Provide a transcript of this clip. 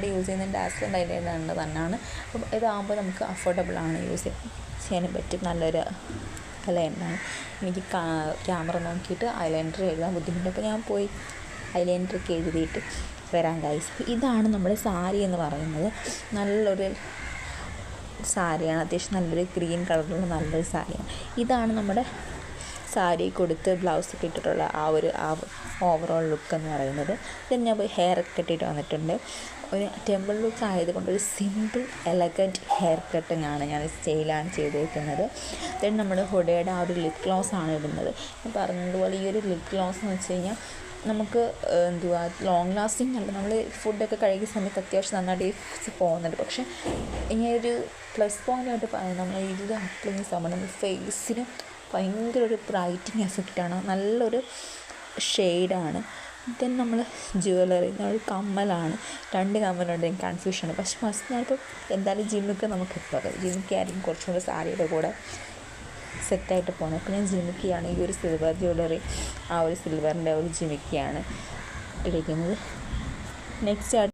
മെയിനായിട്ട് യൂസ് ചെയ്യുന്നത് dazzler eyeliner തന്നെയാണ്. അപ്പം ഇതാകുമ്പോൾ നമുക്ക് അഫോർഡബിളാണ്, യൂസ് ചെയ്യാനും പറ്റും. നല്ലൊരു ഐലൈനറാണ്. എനിക്ക് ക്യാമറ നോക്കിയിട്ട് ഐലൈനർ എഴുതാൻ ബുദ്ധിമുട്ട്, അപ്പോൾ ഞാൻ പോയി ഐലൈനറൊക്കെ എഴുതിയിട്ട് വരാം ഗൈസ്. ഇതാണ് നമ്മുടെ സാരി എന്ന് പറയുന്നത്. നല്ലൊരു സാരിയാണ്, അത്യാവശ്യം നല്ലൊരു ഗ്രീൻ കളറിലുള്ള നല്ലൊരു സാരിയാണ്. ഇതാണ് നമ്മുടെ സാരി കൊടുത്ത് ബ്ലൗസൊക്കെ ഇട്ടിട്ടുള്ള ആ ഓവറോൾ ലുക്ക് എന്ന് പറയുന്നത്. ദെൻ ഞാൻ പോയി ഹെയർ കെട്ടിയിട്ട് വന്നിട്ടുണ്ട്. ഒരു ടെമ്പിൾ ലുക്ക് ആയതുകൊണ്ട് ഒരു സിമ്പിൾ എലഗൻറ്റ് ഹെയർ കട്ടിങ്ങാണ്, ഞാൻ സ്റ്റൈലാണ് ചെയ്തേക്കുന്നത്. ദെൻ നമ്മുടെ ഹുഡയുടെ ആ ഒരു ലിപ് ഗ്ലോസ് ആണ് ഇടുന്നത്. ഞാൻ പറഞ്ഞതുപോലെ ഈ ഒരു ലിപ് ഗ്ലോസ് എന്ന് വെച്ച് കഴിഞ്ഞാൽ നമുക്ക് ലോങ് ലാസ്റ്റിംഗ് അല്ല. നമ്മൾ ഫുഡൊക്കെ കഴിക്കുന്ന സമയത്ത് അത്യാവശ്യം നന്നായിട്ട് പോകുന്നുണ്ട്. പക്ഷേ ഇങ്ങനൊരു പ്ലസ് പോയിൻ്റായിട്ട് നമ്മൾ ഇത് അപ്ലൈ ചെയ്യുന്ന സമയം നമ്മൾ ഫേസിന് ഭയങ്കര ഒരു ബ്രൈറ്റിങ് എഫക്റ്റാണ്, നല്ലൊരു ഷെയ്ഡാണ്. ദെൻ നമ്മൾ ജ്വല്ലറി, നമ്മൾ കമ്മലാണ്, 2 കമ്മലുണ്ട്. എനിക്ക് കൺഫ്യൂഷനാണ്. പക്ഷേ ഫസ്റ്റ് ഞാനിപ്പോൾ എന്തായാലും ജിമ്മിക്ക് നമുക്ക് എത്തുക, ജിമ്മിക്ക് ആയിരിക്കും കുറച്ചും കൂടെ സാരിയുടെ കൂടെ സെറ്റായിട്ട് പോകുന്നത്. അപ്പോൾ ഞാൻ ജിമിക്കിയാണ് ഈ ഒരു സിൽവർ ജ്വല്ലറി, ആ ഒരു സിൽവറിൻ്റെ ഒരു ജിമിക്കിയാണ് ഇട്ടിരിക്കുന്നത്. നെക്സ്റ്റ്